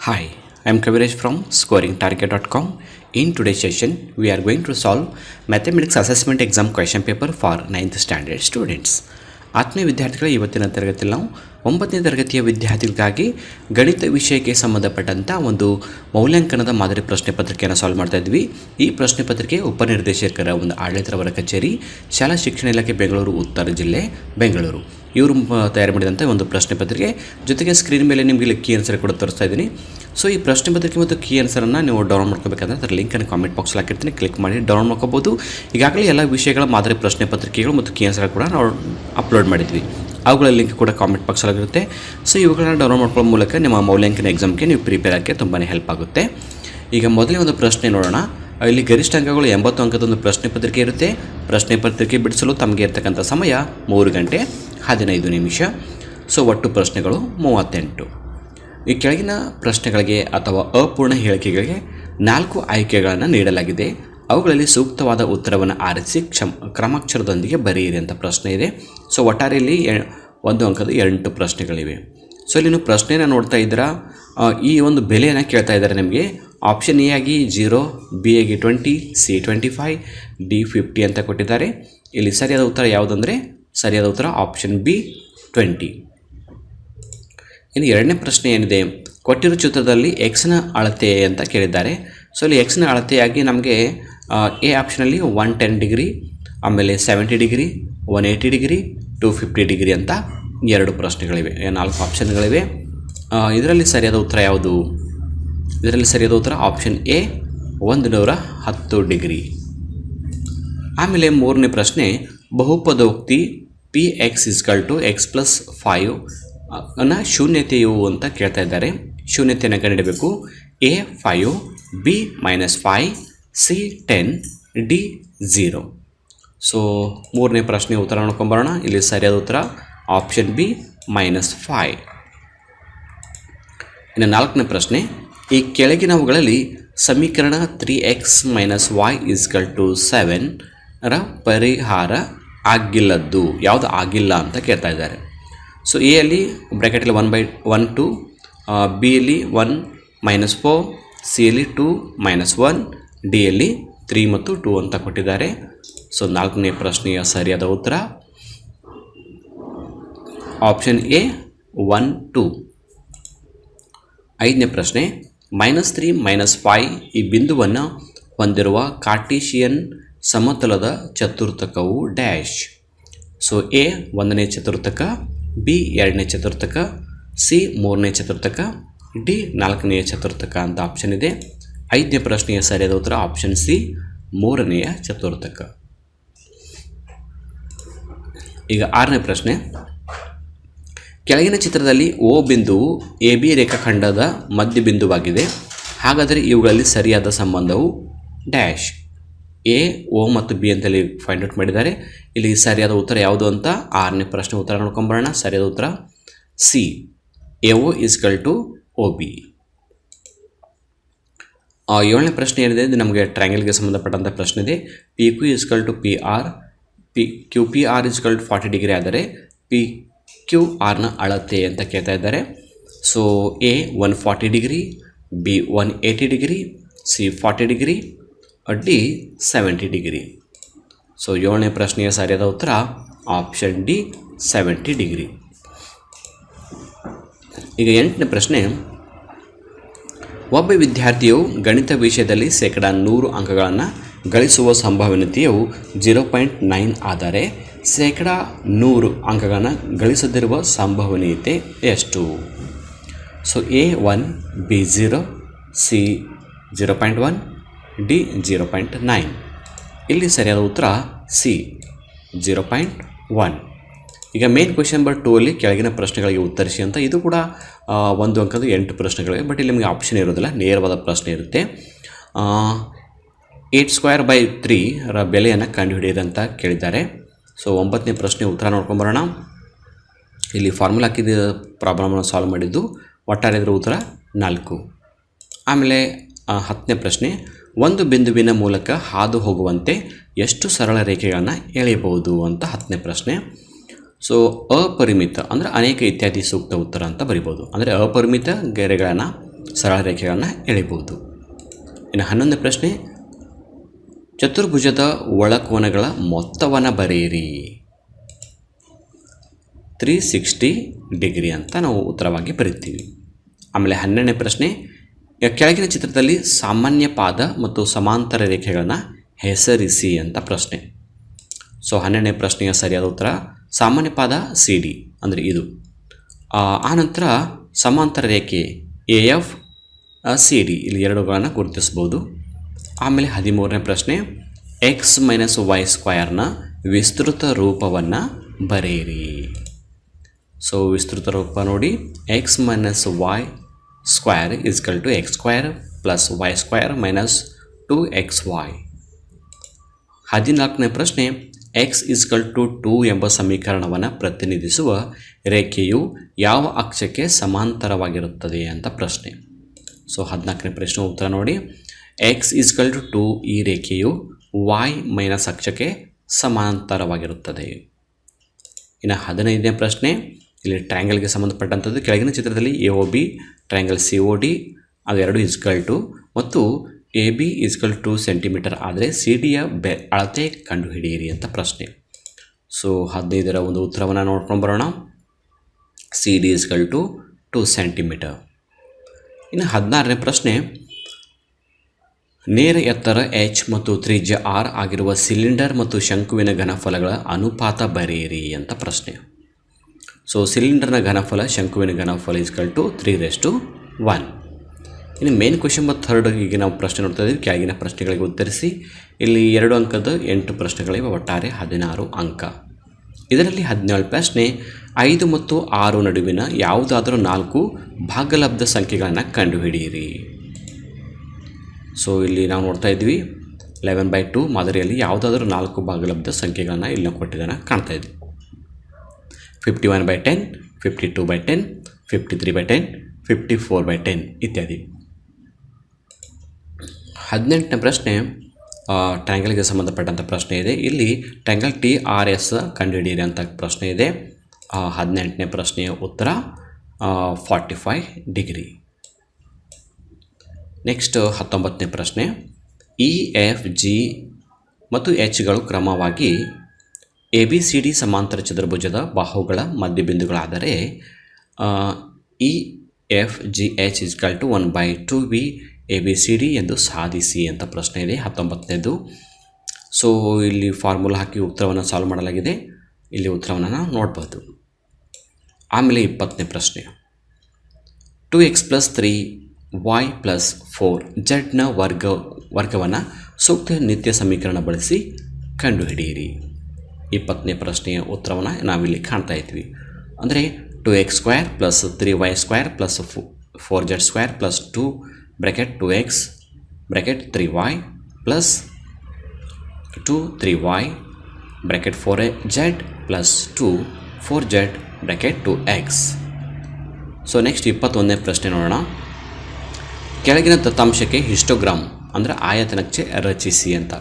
Hi, I am Kaviraj from scoringtarget.com. In today's session, we are going to solve mathematics assessment exam question paper for 9th standard students. ಆತ್ಮೀಯ ವಿದ್ಯಾರ್ಥಿಗಳ ಇವತ್ತಿನ ತರಗತಿಯಲ್ಲಿ ನಾವು 9ನೇ ತರಗತಿಯ ವಿದ್ಯಾರ್ಥಿಗಳಿಗಾಗಿ ಗಣಿತ ವಿಷಯಕ್ಕೆ ಸಂಬಂಧಪಟ್ಟಂಥ ಒಂದು ಮೌಲ್ಯಾಂಕನದ ಮಾದರಿ ಪ್ರಶ್ನೆ ಪತ್ರಿಕೆಯನ್ನು ಸಾಲ್ವ್ ಮಾಡ್ತಾ ಇದ್ವಿ. ಈ ಪ್ರಶ್ನೆ ಪತ್ರಿಕೆ ಉಪನಿರ್ದೇಶಕರ ಒಂದು ಆಡಳಿತರವರ ಕಚೇರಿ, ಶಾಲಾ ಶಿಕ್ಷಣ ಇಲಾಖೆ ಬೆಂಗಳೂರು, ಉತ್ತರ ಜಿಲ್ಲೆ ಬೆಂಗಳೂರು ಇವರು ತಯಾರು ಮಾಡಿದಂಥ ಒಂದು ಪ್ರಶ್ನೆ ಪತ್ರಿಕೆ. ಜೊತೆಗೆ ಸ್ಕ್ರೀನ್ ಮೇಲೆ ನಿಮಗೆ ಇಲ್ಲಿ ಕೀ ಆನ್ಸರ್ ಕೂಡ ತೋರಿಸ್ತಾ ಇದ್ದೀನಿ. ಸೊ ಈ ಪ್ರಶ್ನೆ ಪತ್ರಿಕೆ ಮತ್ತು ಕೀ ಆನ್ಸರನ್ನು ನೀವು ಡೌನ್ಲೋಡ್ ಮಾಡ್ಕೋಬೇಕಂದ್ರೆ ಅದರ ಲಿಂಕನ್ನು ಕಾಮೆಂಟ್ ಬಾಕ್ಸಲ್ಲಿ ಹಾಕಿರ್ತೀನಿ, ಕ್ಲಿಕ್ ಮಾಡಿ ಡೌನ್ಲೋಡ್ ಮಾಡ್ಕೋಬೋದು. ಈಗಾಗಲೇ ಎಲ್ಲ ವಿಷಯಗಳ ಮಾದರಿ ಪ್ರಶ್ನೆ ಪತ್ರಿಕೆಗಳು ಮತ್ತು ಕೀ ಆನ್ಸರ್ ಕೂಡ ನಾವು ಅಪ್ಲೋಡ್ ಮಾಡಿದ್ವಿ. ಅವುಗಳ ಲಿಂಕ್ ಕೂಡ ಕಾಮೆಂಟ್ ಬಾಕ್ಸಲ್ಲಿರುತ್ತೆ. ಸೊ ಇವುಗಳನ್ನ ಡೌನ್ಲೋಡ್ ಮಾಡ್ಕೊಳ್ಳೋ ಮೂಲಕ ನಿಮ್ಮ ಮೌಲ್ಯಾಂಕನ ಎಕ್ಸಾಮ್ಗೆ ನೀವು ಪ್ರಿಪೇರ್ ಆಗೋಕ್ಕೆ ತುಂಬಾ ಹೆಲ್ಪ್ ಆಗುತ್ತೆ. ಈಗ ಮೊದಲೇ ಒಂದು ಪ್ರಶ್ನೆ ನೋಡೋಣ. ಇಲ್ಲಿ ಗರಿಷ್ಠ ಅಂಕಗಳು 80 ಅಂಕದ ಒಂದು ಪ್ರಶ್ನೆ ಪತ್ರಿಕೆ ಇರುತ್ತೆ. ಪ್ರಶ್ನೆ ಪತ್ರಿಕೆ ಬಿಡಿಸಲು ತಮಗೆ ಇರತಕ್ಕಂಥ ಸಮಯ 3 ಗಂಟೆ 15 ನಿಮಿಷ. ಸೊ ಒಟ್ಟು ಪ್ರಶ್ನೆಗಳು 38. ಈ ಕೆಳಗಿನ ಪ್ರಶ್ನೆಗಳಿಗೆ ಅಥವಾ ಅಪೂರ್ಣ ಹೇಳಿಕೆಗಳಿಗೆ 4 ಆಯ್ಕೆಗಳನ್ನು ನೀಡಲಾಗಿದೆ. ಅವುಗಳಲ್ಲಿ ಸೂಕ್ತವಾದ ಉತ್ತರವನ್ನು ಆರಿಸಿ ಕ್ರಮಾಕ್ಷರದೊಂದಿಗೆ ಬರೆಯಿರಿ ಅಂತ ಪ್ರಶ್ನೆ ಇದೆ. ಸೊ ಒಟ್ಟಾರೆಯಲ್ಲಿ 1 ಅಂಕದ 8 ಪ್ರಶ್ನೆಗಳಿವೆ. ಸೊ ಇಲ್ಲಿ ನೀವು ಪ್ರಶ್ನೆಯನ್ನು ನೋಡ್ತಾ ಇದ್ದೀರಾ. ಈ ಒಂದು ಬೆಲೆಯನ್ನು ಕೇಳ್ತಾ ಇದ್ದಾರೆ ನಿಮಗೆ. ಆಪ್ಷನ್ ಎ ಆಗಿ 0, ಬಿ ಆಗಿ 20, ಸಿ 25, ಡಿ 50 ಅಂತ ಕೊಟ್ಟಿದ್ದಾರೆ. ಇಲ್ಲಿ ಸರಿಯಾದ ಉತ್ತರ ಯಾವುದಂದರೆ ಸರಿಯಾದ ಉತ್ತರ ಆಪ್ಷನ್ ಬಿ 20. ಇನ್ನು ಎರಡನೇ ಪ್ರಶ್ನೆ ಏನಿದೆ, ಕೊಟ್ಟಿರೋ ಚಿತ್ರದಲ್ಲಿ ಎಕ್ಸ್ನ ಅಳತೆ ಅಂತ ಕೇಳಿದ್ದಾರೆ. ಸೊ ಇಲ್ಲಿ ಎಕ್ಸ್ನ ಅಳತೆಯಾಗಿ ನಮಗೆ ಎ ಆಪ್ಷನಲ್ಲಿ 110 ಡಿಗ್ರಿ, ಆಮೇಲೆ 70 ಡಿಗ್ರಿ, 180 ಡಿಗ್ರಿ, 250 ಡಿಗ್ರಿ ಅಂತ 2 ಪ್ರಶ್ನೆಗಳಿವೆ, 4 ಆಪ್ಷನ್ಗಳಿವೆ. ಇದರಲ್ಲಿ ಸರಿಯಾದ ಉತ್ತರ ಯಾವುದು? ಇದರಲ್ಲಿ ಸರಿಯಾದ ಉತ್ತರ ಆಪ್ಷನ್ ಎ 110 ಡಿಗ್ರಿ. ಆಮೇಲೆ ಮೂರನೇ ಪ್ರಶ್ನೆ, ಬಹುಪದೋಕ್ತಿ ಪಿ ಎಕ್ಸ್ = x+5 ಅನ್ನು ಶೂನ್ಯತೆಯು ಅಂತ ಕೇಳ್ತಾ ಇದ್ದಾರೆ. ಶೂನ್ಯತೆಯನ್ನು ಕಂಡುಹಿಡಬೇಕು. A 5, B -5, C 10, D 0. So ಮೂರನೇ ಪ್ರಶ್ನೆ ಉತ್ತರ ನೋಡ್ಕೊಂಬರೋಣ. ಇಲ್ಲಿ ಸರಿಯಾದ ಉತ್ತರ ಆಪ್ಷನ್ ಬಿ -5. ಇನ್ನು ನಾಲ್ಕನೇ ಪ್ರಶ್ನೆ, ಈ ಕೆಳಗಿನವುಗಳಲ್ಲಿ ಸಮೀಕರಣ 3x - y = 7 ರ ಪರಿಹಾರ ಆಗಿಲ್ಲದ್ದು ಯಾವುದು ಆಗಿಲ್ಲ ಅಂತ ಕೇಳ್ತಾ ಇದ್ದಾರೆ. ಸೊ ಎ ಅಲ್ಲಿ ಬ್ರ್ಯಾಕೆಟಲ್ಲಿ 1/2, ಬಿ ಯಲ್ಲಿ 1 - 4, ಸಿ ಯಲ್ಲಿ 2 - 1, ಡಿ ಯಲ್ಲಿ 3 ಮತ್ತು 2 ಅಂತ ಕೊಟ್ಟಿದ್ದಾರೆ. ಸೊ ನಾಲ್ಕನೇ ಪ್ರಶ್ನೆಯ ಸರಿಯಾದ ಉತ್ತರ ಆಪ್ಷನ್ ಎ 1, 2. ಐದನೇ ಪ್ರಶ್ನೆ, -3 - 5 ಈ ಬಿಂದುವನ್ನು ಹೊಂದಿರುವ ಕಾರ್ಟೀಷಿಯನ್ ಸಮತಲದ ಚತುರ್ಥಕವು ಡ್ಯಾಶ್. ಸೊ ಎ 1ನೇ ಚತುರ್ಥಕ, ಬಿ 2ನೇ ಚತುರ್ಥಕ, ಸಿ 3ನೇ ಚತುರ್ಥಕ, ಡಿ 4ನೇ ಚತುರ್ಥಕ ಅಂತ ಆಪ್ಷನ್ ಇದೆ. ಐದನೇ ಪ್ರಶ್ನೆಯ ಸರಿಯಾದ ಉತ್ತರ ಆಪ್ಷನ್ ಸಿ 3ನೇ ಚತುರ್ಥಕ. ಈಗ ಆರನೇ ಪ್ರಶ್ನೆ, ಕೆಳಗಿನ ಚಿತ್ರದಲ್ಲಿ ಓ ಬಿಂದುವು ಎ ಬಿ ರೇಖಾಖಂಡದ ಮಧ್ಯಬಿಂದುವಾಗಿದೆ. ಹಾಗಾದರೆ ಇವುಗಳಲ್ಲಿ ಸರಿಯಾದ ಸಂಬಂಧವು ಡ್ಯಾಶ್. ಎ, ಓ ಮತ್ತು ಬಿ ಅಂತೇಳಿ ಫೈಂಡ್ ಔಟ್ ಮಾಡಿದ್ದಾರೆ. ಇಲ್ಲಿ ಸರಿಯಾದ ಉತ್ತರ ಯಾವುದು ಅಂತ ಆರನೇ ಪ್ರಶ್ನೆ ಉತ್ತರ ನೋಡ್ಕೊಂಬರೋಣ. ಸರಿಯಾದ ಉತ್ತರ C, A O = O B. ಏಳನೇ ಪ್ರಶ್ನೆ ಏನಿದೆ, ಇದು ನಮಗೆ ಟ್ರಯಾಂಗಲ್ಗೆ ಸಂಬಂಧಪಟ್ಟಂಥ ಪ್ರಶ್ನೆ ಇದೆ. P Q = P R, Q P R = 40 degree ಆದರೆ ಪಿ ಕ್ಯೂ ಆರ್ನ ಅಳತೆ ಅಂತ ಕೇಳ್ತಾ ಇದ್ದಾರೆ. So A 140 degree, B 180 degree, C 40 degree, D 70 degree. So ಏಳನೇ ಪ್ರಶ್ನೆಯ ಸರಿಯಾದ ಉತ್ತರ ಆಪ್ಷನ್ ಡಿ 70 ಡಿಗ್ರಿ. ಈಗ ಎಂಟನೇ ಪ್ರಶ್ನೆ, ಒಬ್ಬ ವಿದ್ಯಾರ್ಥಿಯು ಗಣಿತ ವಿಷಯದಲ್ಲಿ 100 ಅಂಕಗಳನ್ನು ಗಳಿಸುವ ಸಂಭವನೀಯತೆಯು 0.9 ಆದರೆ 100 ಅಂಕಗಳನ್ನು ಗಳಿಸದಿರುವ ಸಂಭವನೀಯತೆ ಎಷ್ಟು? So A 1, B 0, C 0.1, D 0.9. ಇಲ್ಲಿ ಸರಿಯಾದ ಉತ್ತರ ಸಿ 0.1. ಈಗ ಮೇನ್ ಕ್ವೆಶ್ಚನ್ ನಂಬರ್ 2 ಅಲ್ಲಿ ಕೆಳಗಿನ ಪ್ರಶ್ನೆಗಳಿಗೆ ಉತ್ತರಿಸಿ ಅಂತ. ಇದು ಕೂಡ 1 ಅಂಕದ 8 ಪ್ರಶ್ನೆಗಳಿವೆ. ಬಟ್ ಇಲ್ಲಿ ನಿಮಗೆ ಆಪ್ಷನ್ ಇರೋದಿಲ್ಲ, ನೇರವಾದ ಪ್ರಶ್ನೆ ಇರುತ್ತೆ. 8² 3 ರ ಬೆಲೆಯನ್ನು ಕಂಡುಹಿಡಿಯಿರಿ ಅಂತ ಕೇಳಿದ್ದಾರೆ. ಸೊ 9ನೇ ಪ್ರಶ್ನೆ ಉತ್ತರ ನೋಡ್ಕೊಂಬರೋಣ. ಇಲ್ಲಿ ಫಾರ್ಮುಲಾ ಹಾಕಿದ ಪ್ರಾಬ್ಲಮನ್ನು ಸಾಲ್ವ್ ಮಾಡಿದ್ದು. ಒಟ್ಟಾರೆ ಇದರ ಉತ್ತರ 4. ಆಮೇಲೆ 10ನೇ ಪ್ರಶ್ನೆ, ಒಂದು ಬಿಂದುವಿನ ಮೂಲಕ ಹಾದು ಹೋಗುವಂತೆ ಎಷ್ಟು ಸರಳ ರೇಖೆಗಳನ್ನು ಎಳೆಯಬಹುದು ಅಂತ 10ನೇ ಪ್ರಶ್ನೆ. ಸೊ ಅಪರಿಮಿತ ಅಂದರೆ ಅನೇಕ ಇತ್ಯಾದಿ ಸೂಕ್ತ ಉತ್ತರ ಅಂತ ಬರಿಬೋದು. ಅಂದರೆ ಅಪರಿಮಿತ ಗೆರೆಗಳನ್ನು ಸರಳ ರೇಖೆಗಳನ್ನು ಎಳಿಬಹುದು. ಇನ್ನು 11ನೇ ಪ್ರಶ್ನೆ, ಚತುರ್ಭುಜದ ಒಳಕೋನಗಳ ಮೊತ್ತವನ್ನು ಬರೆಯಿರಿ. 360 ಡಿಗ್ರಿ ಅಂತ ನಾವು ಉತ್ತರವಾಗಿ ಬರಿತೀವಿ. ಆಮೇಲೆ 12ನೇ ಪ್ರಶ್ನೆ, ಕೆಳಗಿನ ಚಿತ್ರದಲ್ಲಿ ಸಾಮಾನ್ಯ ಪಾದ ಮತ್ತು ಸಮಾಂತರ ರೇಖೆಗಳನ್ನು ಹೆಸರಿಸಿ ಅಂತ ಪ್ರಶ್ನೆ. ಸೊ 12ನೇ ಪ್ರಶ್ನೆಯ ಸರಿಯಾದ ಉತ್ತರ ಸಾಮಾನ್ಯ ಪಾದ CD ಅಂದರೆ ಇದು. ಆನಂತರ ಸಮಾಂತರ ರೇಖೆ AF CD ಇಲ್ಲಿ ಎರಡುಗಳನ್ನು ಗುರುತಿಸ್ಬೋದು. ಆಮೇಲೆ 13ನೇ ಪ್ರಶ್ನೆ, x ಮೈನಸ್ y ಸ್ಕ್ವಯರ್ನ ವಿಸ್ತೃತ ರೂಪವನ್ನು ಬರೆಯಿರಿ. ಸೊ ವಿಸ್ತೃತ ರೂಪ ನೋಡಿ, x minus y square is equal to x square plus y square minus 2xy. 14ನೇ ಪ್ರಶ್ನೆ, x ಇಸ್ಕಲ್ ಟು 2 ಎಂಬ ಸಮೀಕರಣವನ್ನು ಪ್ರತಿನಿಧಿಸುವ ರೇಖೆಯು ಯಾವ ಅಕ್ಷಕ್ಕೆ ಸಮಾಂತರವಾಗಿರುತ್ತದೆ ಅಂತ ಪ್ರಶ್ನೆ. ಸೊ 14ನೇ ಪ್ರಶ್ನೆ ಉತ್ತರ ನೋಡಿ, x ಇಸ್ಕಲ್ ಟು 2 ಈ ರೇಖೆಯು y ಮೈನಸ್ ಅಕ್ಷಕ್ಕೆ ಸಮಾಂತರವಾಗಿರುತ್ತದೆ. ಇನ್ನು 15ನೇ ಪ್ರಶ್ನೆ, ಇಲ್ಲಿ ಟ್ರಯಾಂಗಲ್ಗೆ ಸಂಬಂಧಪಟ್ಟಂಥದ್ದು ಕೆಳಗಿನ ಚಿತ್ರದಲ್ಲಿ AOB ಟ್ರಯಾಂಗಲ್ COD ಅವೆರಡು ಇಸ್ಕಲ್ ಟು ಮತ್ತು AB ಇಸ್ಕಲ್ ಟು ಸೆಂಟಿಮೀಟರ್ ಆದರೆ CDಯ ಅಳತೆ ಕಂಡುಹಿಡಿಯಿರಿ ಅಂತ ಪ್ರಶ್ನೆ. ಸೊ 15ರ ಒಂದು ಉತ್ತರವನ್ನು ನೋಡ್ಕೊಂಡು ಬರೋಣ. CD is equal to 2 centimetre. ಇನ್ನು 16ನೇ ಪ್ರಶ್ನೆ, ನೇರ ಎತ್ತರ h ಮತ್ತು ತ್ರಿಜ್ಯ r ಆಗಿರುವ ಸಿಲಿಂಡರ್ ಮತ್ತು ಶಂಕುವಿನ ಘನಫಲಗಳ ಅನುಪಾತ ಬರೆಯಿರಿ ಅಂತ ಪ್ರಶ್ನೆ. ಸೊ ಸಿಲಿಂಡರ್ನ ಘನಫಲ ಶಂಕುವಿನ ಘನಫಲ ಇಸ್ಕಲ್ ಟು 3:1. ಇನ್ನು ಮೇನ್ ಕ್ವೆಶನ್ ಮತ್ತು ಥರ್ಡ್ ಈಗ ನಾವು ಪ್ರಶ್ನೆ ನೋಡ್ತಾ ಇದ್ದೀವಿ. ಕೆಳಗಿನ ಪ್ರಶ್ನೆಗಳಿಗೆ ಉತ್ತರಿಸಿ. ಇಲ್ಲಿ 2 ಅಂಕದ 8 ಪ್ರಶ್ನೆಗಳಿವೆ, ಒಟ್ಟಾರೆ 16 ಅಂಕ. ಇದರಲ್ಲಿ 17 ಪ್ರಶ್ನೆ, 5 ಮತ್ತು 6 ನಡುವಿನ ಯಾವುದಾದರೂ 4 ಭಾಗಲಬ್ಧ ಸಂಖ್ಯೆಗಳನ್ನು ಕಂಡುಹಿಡಿಯಿರಿ. ಸೊ ಇಲ್ಲಿ ನಾವು ನೋಡ್ತಾ ಇದ್ವಿ 11/2 ಮಾದರಿಯಲ್ಲಿ ಯಾವುದಾದ್ರೂ 4 ಭಾಗಲಬ್ಧ ಸಂಖ್ಯೆಗಳನ್ನು ಇಲ್ಲಿ ನಾವು ಕೊಟ್ಟಿದ್ದಾನೆ ಕಾಣ್ತಾ ಇದ್ವಿ. 51/10, 52/10, 53/10, 54/10 ಇತ್ಯಾದಿ. 18ನೇ ಪ್ರಶ್ನೆ ಟ್ರಯಾಂಗಲ್ಗೆ ಸಂಬಂಧಪಟ್ಟಂಥ ಪ್ರಶ್ನೆ ಇದೆ. ಇಲ್ಲಿ ಟ್ರಯಾಂಗಲ್ TRS ಕಂಡುಹಿಡಿಯಿರಿ ಅಂತ ಪ್ರಶ್ನೆ ಇದೆ. 18ನೇ ಪ್ರಶ್ನೆಯ ಉತ್ತರ 45 ಡಿಗ್ರಿ. ನೆಕ್ಸ್ಟ್ 19ನೇ ಪ್ರಶ್ನೆ, EFG ಮತ್ತು Hಗಳು ಕ್ರಮವಾಗಿ ABCD ಸಮಾಂತರ ಚತುರ್ಭುಜದ ಬಾಹುಗಳ ಮಧ್ಯಬಿಂದುಗಳಾದರೆ EFGH is equal to 1/2B ABCD ಎಂದು ಸಾಧಿಸಿ ಅಂತ ಪ್ರಶ್ನೆ ಇದೆ. 19ನೇದು. ಸೊ ಇಲ್ಲಿ ಫಾರ್ಮುಲಾ ಹಾಕಿ ಉತ್ತರವನ್ನು ಸಾಲ್ವ್ ಮಾಡಲಾಗಿದೆ. ಇಲ್ಲಿ ಉತ್ತರವನ್ನು ನಾವು ನೋಡ್ಬೋದು. ಆಮೇಲೆ 20ನೇ ಪ್ರಶ್ನೆ, 2x + 3y + 4z ನ ವರ್ಗವನ್ನು ಸೂಕ್ತ ನಿತ್ಯ ಸಮೀಕರಣ ಬಳಸಿ ಕಂಡುಹಿಡಿಯಿರಿ. 20ನೇ ಪ್ರಶ್ನೆಯ ಉತ್ತರವನ್ನು ನಾವಿಲ್ಲಿ ಕಾಣ್ತಾ ಇದ್ವಿ. ಅಂದರೆ 2x² + 3y² + 4z² + 2 bracket 2x bracket 3y plus 2 3y bracket 4z plus 2 4z bracket 2x. So next 21ನೇ ಪ್ರಶ್ನೆ ನೋಡೋಣ. ಕೆಳಗಿನ ದತ್ತಾಂಶಕ್ಕೆ ಹಿಸ್ಟೋಗ್ರಾಮ್ ಅಂದರೆ ಆಯತನಕ್ಷೆ ರಚಿಸಿ ಅಂತ.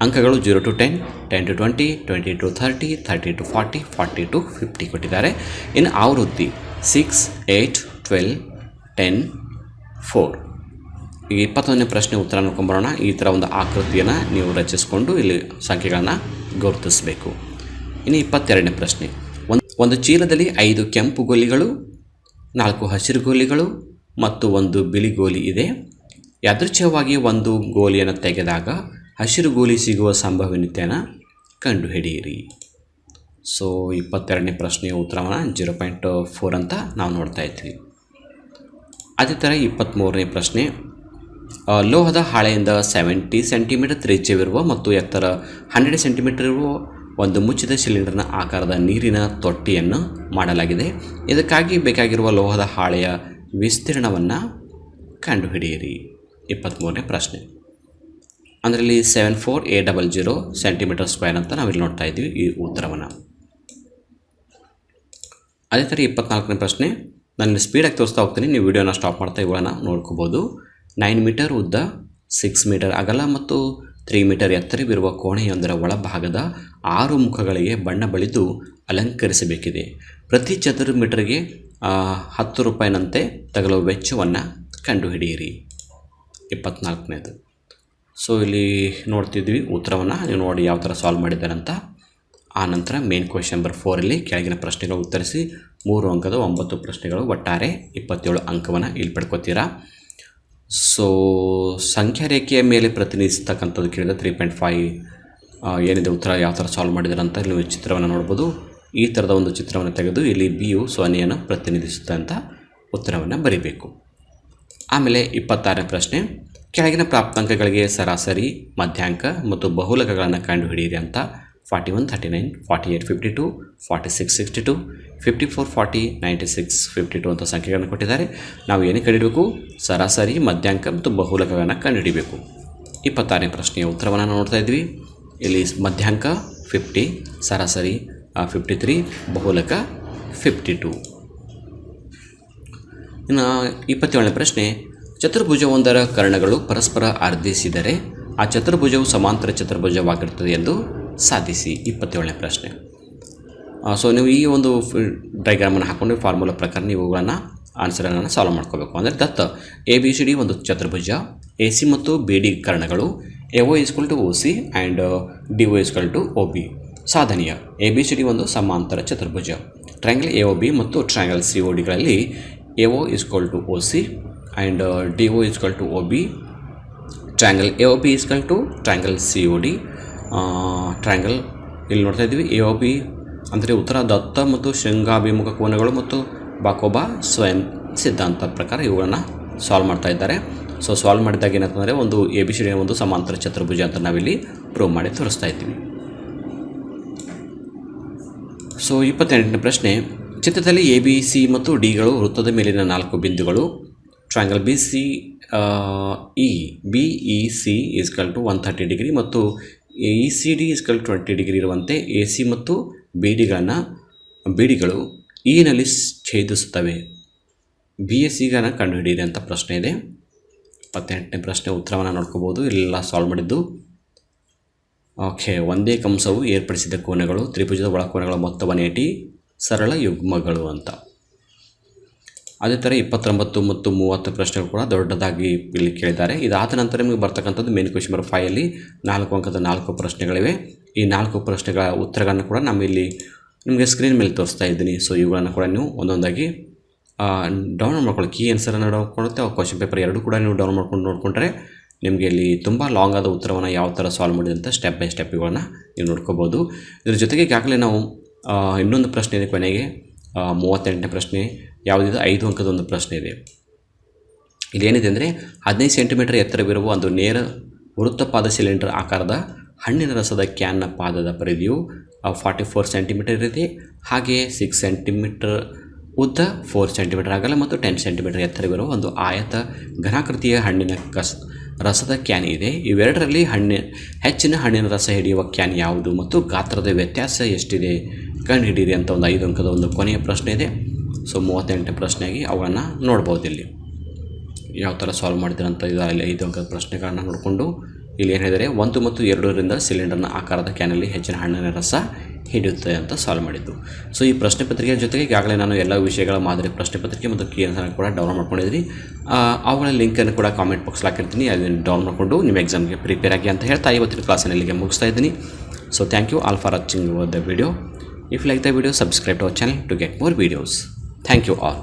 ಅಂಕಗಳು 0 to 10, 10 to 20, 20 to 30, 30 to 40, 40 to 50 ಕೊಟ್ಟಿದ್ದಾರೆ. ಇನ್ನು ಆವೃತ್ತಿ 6, 8, 12, 10, 4. ಈಗ 21ನೇ ಪ್ರಶ್ನೆ ಉತ್ತರ ನೋಡ್ಕೊಂಬರೋಣ. ಈ ಥರ ಒಂದು ಆಕೃತಿಯನ್ನು ನೀವು ರಚಿಸಿಕೊಂಡು ಇಲ್ಲಿ ಸಂಖ್ಯೆಗಳನ್ನು ಗುರುತಿಸಬೇಕು. ಇನ್ನು 22ನೇ ಪ್ರಶ್ನೆ, ಒಂದು ಚೀಲದಲ್ಲಿ 5 ಕೆಂಪು ಗೋಲಿಗಳು, 4 ಹಸಿರು ಗೋಲಿಗಳು ಮತ್ತು 1 ಬಿಳಿ ಗೋಲಿ ಇದೆ. ಯಾದೃಚ್ಛಿಕವಾಗಿ ಒಂದು ಗೋಲಿಯನ್ನು ತೆಗೆದಾಗ ಹಸಿರು ಗೋಲಿ ಸಿಗುವ ಸಂಭವನೀಯತೆಯನ್ನು ಕಂಡುಹಿಡಿಯಿರಿ. ಸೊ 22ನೇ ಪ್ರಶ್ನೆಯ ಉತ್ತರವನ್ನು 0.4 ಅಂತ ನಾವು ನೋಡ್ತಾ ಇದ್ವಿ. ಅದೇ ಥರ 23ನೇ ಪ್ರಶ್ನೆ, ಲೋಹದ ಹಾಳೆಯಿಂದ 70 ಸೆಂಟಿಮೀಟರ್ ತ್ರಿಜ್ಯವಿರುವ ಮತ್ತು ಎತ್ತರ 100 ಸೆಂಟಿಮೀಟರ್ ಇರುವ ಒಂದು ಮುಚ್ಚಿದ ಸಿಲಿಂಡರ್ನ ಆಕಾರದ ನೀರಿನ ತೊಟ್ಟಿಯನ್ನು ಮಾಡಲಾಗಿದೆ. ಇದಕ್ಕಾಗಿ ಬೇಕಾಗಿರುವ ಲೋಹದ ಹಾಳೆಯ ವಿಸ್ತೀರ್ಣವನ್ನು ಕಂಡುಹಿಡಿಯಿರಿ. 23ನೇ ಪ್ರಶ್ನೆ. ಅಂದರೆ ಇಲ್ಲಿ 74800 ಸೆಂಟಿಮೀಟರ್ ಸ್ಕ್ವೇರ್ ಅಂತ ನಾವಿಲ್ಲಿ ನೋಡ್ತಾ ಇದ್ದೀವಿ ಈ ಉತ್ತರವನ್ನು. ಅದೇ ಥರ 24ನೇ ಪ್ರಶ್ನೆ, ನಾನು ಸ್ಪೀಡಾಗಿ ತೋರಿಸ್ತಾ ಹೋಗ್ತೀನಿ, ನೀವು ವಿಡಿಯೋನ ಸ್ಟಾಪ್ ಮಾಡ್ತಾ ಇವುಗಳನ್ನು ನೋಡ್ಕೋಬೋದು. 9 ಮೀಟರ್ ಉದ್ದ, 6 ಮೀಟರ್ ಅಗಲ ಮತ್ತು 3 ಮೀಟರ್ ಎತ್ತರವಿರುವ ಕೋಣೆಯೊಂದರ ಒಳಭಾಗದ 6 ಮುಖಗಳಿಗೆ ಬಣ್ಣ ಬಳಿದು ಅಲಂಕರಿಸಬೇಕಿದೆ. ಪ್ರತಿ ಚದುರ ಮೀಟರ್ಗೆ 10 ರೂಪಾಯಿನಂತೆ ತಗಲುವ ವೆಚ್ಚವನ್ನು ಕಂಡುಹಿಡಿಯಿರಿ. 24ನೇದು. ಸೊ ಇಲ್ಲಿ ನೋಡ್ತಿದ್ವಿ ಉತ್ತರವನ್ನು ನೀವು ನೋಡಿ ಯಾವ ಥರ ಸಾಲ್ವ್ ಮಾಡಿದ್ದಾರೆ ಅಂತ. ಆ ನಂತರ ಮೇನ್ ಕ್ವೆಶ್ಚನ್ ನಂಬರ್ 4 ಕೆಳಗಿನ ಪ್ರಶ್ನೆಗಳು ಉತ್ತರಿಸಿ 3 ಅಂಕದ 9 ಪ್ರಶ್ನೆಗಳು ಒಟ್ಟಾರೆ 27 ಅಂಕವನ್ನು ಇಲ್ಲಿ ಪಡ್ಕೋತೀರಾ. ಸೊ ಸಂಖ್ಯಾ ರೇಖೆಯ ಮೇಲೆ ಪ್ರತಿನಿಧಿಸ್ತಕ್ಕಂಥದ್ದು ಕೇಳಿದ 3.5 ಏನಿದೆ ಉತ್ತರ ಯಾವ ಥರ ಸಾಲ್ವ್ ಮಾಡಿದ್ದಾರೆ ಅಂತ ಇಲ್ಲಿ ನೀವು ಚಿತ್ರವನ್ನು ನೋಡ್ಬೋದು. ಈ ಥರದ ಒಂದು ಚಿತ್ರವನ್ನು ತೆಗೆದು ಇಲ್ಲಿ ಬಿಯು ಸೊನ್ನೆಯನ್ನು ಪ್ರತಿನಿಧಿಸುತ್ತೆ ಅಂತ ಉತ್ತರವನ್ನು ಬರೀಬೇಕು. ಆಮೇಲೆ 26ನೇ ಪ್ರಶ್ನೆ, ಕೆಳಗಿನ ಪ್ರಾಪ್ತಾಂಕಗಳಿಗೆ ಸರಾಸರಿ, ಮಧ್ಯಾಂಕ ಮತ್ತು ಬಹುಲಕಗಳನ್ನು ಕಂಡುಹಿಡಿಯಿರಿ ಅಂತ 41, 39, 48, 52, 46, 62, 54, 40, 96, 52 ಅಂತ ಸಂಖ್ಯೆಗಳನ್ನು ಕೊಟ್ಟಿದ್ದಾರೆ. ನಾವು ಏನಕ್ಕೆ ಕಂಡುಹಿಡಬೇಕು? ಸರಾಸರಿ, ಮಧ್ಯಾಂಕ ಮತ್ತು ಬಹುಲಕಗಳನ್ನು ಕಂಡುಹಿಡಿಬೇಕು. 26ನೇ ಪ್ರಶ್ನೆಯ ಉತ್ತರವನ್ನು ನೋಡ್ತಾ ಇದ್ವಿ. ಇಲ್ಲಿ ಮಧ್ಯಾಂಕ 50, ಸರಾಸರಿ 53, ಬಹುಲಕ 52. ಇನ್ನು 27ನೇ ಪ್ರಶ್ನೆ, ಚತುರ್ಭುಜವೊಂದರ ಕರ್ಣಗಳು ಪರಸ್ಪರ ಅರ್ಧಿಸಿದರೆ ಆ ಚತುರ್ಭುಜವು ಸಮಾಂತರ ಚತುರ್ಭುಜವಾಗಿರುತ್ತದೆ ಎಂದು ಸಾಧಿಸಿ. 27ನೇ ಪ್ರಶ್ನೆ. ಸೊ ನೀವು ಈ ಒಂದು ಡೈಗ್ರಾಮನ್ನು ಹಾಕ್ಕೊಂಡು ಫಾರ್ಮುಲಾ ಪ್ರಕಾರ ನೀವು ಇವುಗಳನ್ನು ಆನ್ಸರನ್ನು ಸಾಲ್ವ್ ಮಾಡ್ಕೋಬೇಕು. ಅಂದರೆ ದತ್ತ ABCD ಒಂದು ಚತುರ್ಭುಜ, AC ಮತ್ತು BD ಕರ್ಣಗಳು, AO = OC and DO = OB. ಸಾಧನೀಯ ABCD ಒಂದು ಸಮಾಂತರ ಚತುರ್ಭುಜ. ಟ್ರಯಾಂಗಲ್ AOB ಮತ್ತು ಟ್ರಯಾಂಗಲ್ CODಗಳಲ್ಲಿ AO = OC and DO = OB. Triangle AOB = triangle COD. Triangle ಇಲ್ಲಿ ನೋಡ್ತಾ ಇದ್ದೀವಿ AOB ಅಂದರೆ ಉತ್ತರ ದತ್ತ ಮತ್ತು ಶೃಂಗಾಭಿಮುಖ ಕೋನಗಳು ಮತ್ತು ಬಾಕೋಬಾ ಸ್ವಯಂ ಸಿದ್ಧಾಂತದ ಪ್ರಕಾರ ಇವುಗಳನ್ನು ಸಾಲ್ವ್ ಮಾಡ್ತಾ ಇದ್ದಾರೆ. ಸೊ ಸಾಲ್ವ್ ಮಾಡಿದಾಗ ಏನಂತಂದರೆ ಒಂದು ABCD ಒಂದು ಸಮಾಂತರ ಚತುರ್ಭುಜ ಅಂತ ನಾವಿಲ್ಲಿ ಪ್ರೂವ್ ಮಾಡಿ ತೋರಿಸ್ತಾ ಇದ್ದೀವಿ. ಸೊ 28ನೇ ಪ್ರಶ್ನೆ, ಚಿತ್ರದಲ್ಲಿ ABC ಮತ್ತು Dಗಳು ವೃತ್ತದ ಮೇಲಿನ 4 ಬಿಂದುಗಳು, ಟ್ರಯಾಂಗಲ್ BEC = 130 ಡಿಗ್ರಿ ಮತ್ತು ECD = 20 ಡಿಗ್ರಿ ಇರುವಂತೆ AC ಮತ್ತು BDಗಳು ನಲ್ಲಿ ಛೇದಿಸುತ್ತವೆ. BACಗಳನ್ನು ಕಂಡುಹಿಡಿಯಿರಿ ಅಂತ ಪ್ರಶ್ನೆ ಇದೆ. 28ನೇ ಪ್ರಶ್ನೆ ಉತ್ತರವನ್ನು ನೋಡ್ಕೋಬೋದು. ಇಲ್ಲೆಲ್ಲ ಸಾಲ್ವ್ ಮಾಡಿದ್ದು. ಓಕೆ, ಒಂದೇ ಕಂಸವು ಏರ್ಪಡಿಸಿದ ಕೋನಗಳು, ತ್ರಿಭುಜದ ಒಳಕೋನಗಳ ಮೊತ್ತ 180, ಸರಳ ಯುಗ್ಮಗಳು ಅಂತ. ಅದೇ ಥರ 29 ಮತ್ತು 30 ಪ್ರಶ್ನೆಗಳು ಕೂಡ ದೊಡ್ಡದಾಗಿ ಇಲ್ಲಿ ಕೇಳಿದ್ದಾರೆ. ಇದಾದ ನಂತರ ನಿಮಗೆ ಬರ್ತಕ್ಕಂಥದ್ದು ಮೇನ್ ಕ್ವೆಶ್ಚನ್ ನಂಬರ್ 5 4 ಅಂಕದ 4 ಪ್ರಶ್ನೆಗಳಿವೆ. ಈ 4 ಪ್ರಶ್ನೆಗಳ ಉತ್ತರಗಳನ್ನು ಕೂಡ ನಾನು ಇಲ್ಲಿ ನಿಮಗೆ ಸ್ಕ್ರೀನ್ ಮೇಲೆ ತೋರಿಸ್ತಾ ಇದ್ದೀನಿ. ಸೊ ಇವುಗಳನ್ನು ಕೂಡ ನೀವು ಒಂದೊಂದಾಗಿ ಡೌನ್ಲೋಡ್ ಮಾಡ್ಕೊಳ್ಳಿ. ಕೀ ಆನ್ಸರನ್ನು ನೋಡ್ಕೊಳ್ಳುತ್ತೆ, ಕ್ವೆಶ್ಚನ್ ಪೇಪರ್ 2 ಕೂಡ ನೀವು ಡೌನ್ಲೋಡ್ ಮಾಡ್ಕೊಂಡು ನೋಡಿಕೊಂಡ್ರೆ ನಿಮಗೆ ಇಲ್ಲಿ ತುಂಬ ಲಾಂಗ್ ಆದ ಉತ್ತರವನ್ನು ಯಾವ ಥರ ಸಾಲ್ವ್ ಮಾಡಿದೆ ಅಂತ ಸ್ಟೆಪ್ ಬೈ ಸ್ಟೆಪ್ ಇವುಗಳನ್ನು ನೀವು ನೋಡ್ಕೋಬೋದು. ಇದ್ರ ಜೊತೆಗೆ ಈಗಾಗಲೇ ನಾವು ಇನ್ನೊಂದು ಪ್ರಶ್ನೆ ಇದೆ ಕೊನೆಗೆ 38ನೇ ಪ್ರಶ್ನೆ ಯಾವುದಿದೆ 5 ಅಂಕದ ಒಂದು ಪ್ರಶ್ನೆ ಇದೆ. ಇಲ್ಲೇನಿದೆ ಅಂದರೆ 15 ಸೆಂಟಿಮೀಟರ್ ಎತ್ತರವಿರುವ ಒಂದು ನೇರ ವೃತ್ತಪಾದ ಸಿಲಿಂಡರ್ ಆಕಾರದ ಹಣ್ಣಿನ ರಸದ ಕ್ಯಾನ್ನ ಪಾದದ ಪರಿಧಿಯು 44 ಸೆಂಟಿಮೀಟರ್ ಇದೆ. ಹಾಗೆಯೇ 6 ಸೆಂಟಿಮೀಟರ್ ಉದ್ದ, 4 ಸೆಂಟಿಮೀಟರ್ ಅಗಲ ಮತ್ತು 10 ಸೆಂಟಿಮೀಟರ್ ಎತ್ತರವಿರುವ ಒಂದು ಆಯತ ಘನಾಕೃತಿಯ ಹಣ್ಣಿನ ರಸದ ಕ್ಯಾನ್ ಇದೆ. ಇವೆರಡರಲ್ಲಿ ಹೆಚ್ಚಿನ ಹಣ್ಣಿನ ರಸ ಹಿಡಿಯುವ ಕ್ಯಾನ್ ಯಾವುದು ಮತ್ತು ಗಾತ್ರದ ವ್ಯತ್ಯಾಸ ಎಷ್ಟಿದೆ ಕಂಡುಹಿಡಿಯಿರಿ ಅಂತ ಒಂದು 5 ಅಂಕದ ಒಂದು ಕೊನೆಯ ಪ್ರಶ್ನೆ ಇದೆ. ಸೊ 38ನೇ ಪ್ರಶ್ನೆಯಾಗಿ ಅವುಗಳನ್ನು ನೋಡ್ಬೋದು. ಇಲ್ಲಿ ಯಾವ ಥರ ಸಾಲ್ವ್ ಮಾಡಿದ್ರೆ ಅಂತ ಇದರಲ್ಲಿ 5 ಅಂಕದ ಪ್ರಶ್ನೆಗಳನ್ನು ನೋಡಿಕೊಂಡು ಇಲ್ಲಿ ಏನು ಹೇಳಿದರೆ 1 ಮತ್ತು 2ರಿಂದ ಸಿಲಿಂಡರ್ನ ಆಕಾರದ ಕ್ಯಾನಲ್ಲಿ ಹೆಚ್ಚಿನ ಹಣ್ಣಿನ ರಸ ಹಿಡಿಯುತ್ತದೆ ಅಂತ ಸಾಲ್ವ್ ಮಾಡಿದ್ದು. ಸೊ ಈ ಪ್ರಶ್ನೆ ಪತ್ರಿಕೆಯ ಜೊತೆಗೆ ಈಗಾಗಲೇ ನಾನು ಎಲ್ಲ ವಿಷಯಗಳ ಮಾದರಿ ಪ್ರಶ್ನೆ ಪತ್ರಿಕೆ ಮತ್ತು ಕೀ ಆನ್ಸರ್ ಕೂಡ ಡೌನ್ಲೋಡ್ ಮಾಡ್ಕೊಂಡಿದ್ದೀನಿ. ಅವುಗಳ ಲಿಂಕನ್ನು ಕೂಡ ಕಾಮೆಂಟ್ ಬಾಕ್ಸ್ಲಿ ಹಾಕಿರ್ತೀನಿ. ಅದನ್ನು ಡೌನ್ ಮಾಡಿಕೊಂಡು ನಿಮ್ಮ ಎಕ್ಸಾಮ್ಗೆ ಪ್ರಿಪೇರ್ ಆಗಿ ಅಂತ ಹೇಳ್ತಾ ಇವತ್ತಿನ ಕ್ಲಾಸನ್ನು ಇಲ್ಲಿಗೆ ಮುಗಿಸ್ತಾ ಇದ್ದೀನಿ. So thank you all for watching the video. If you like the video, subscribe to our channel to get more videos. Thank you all.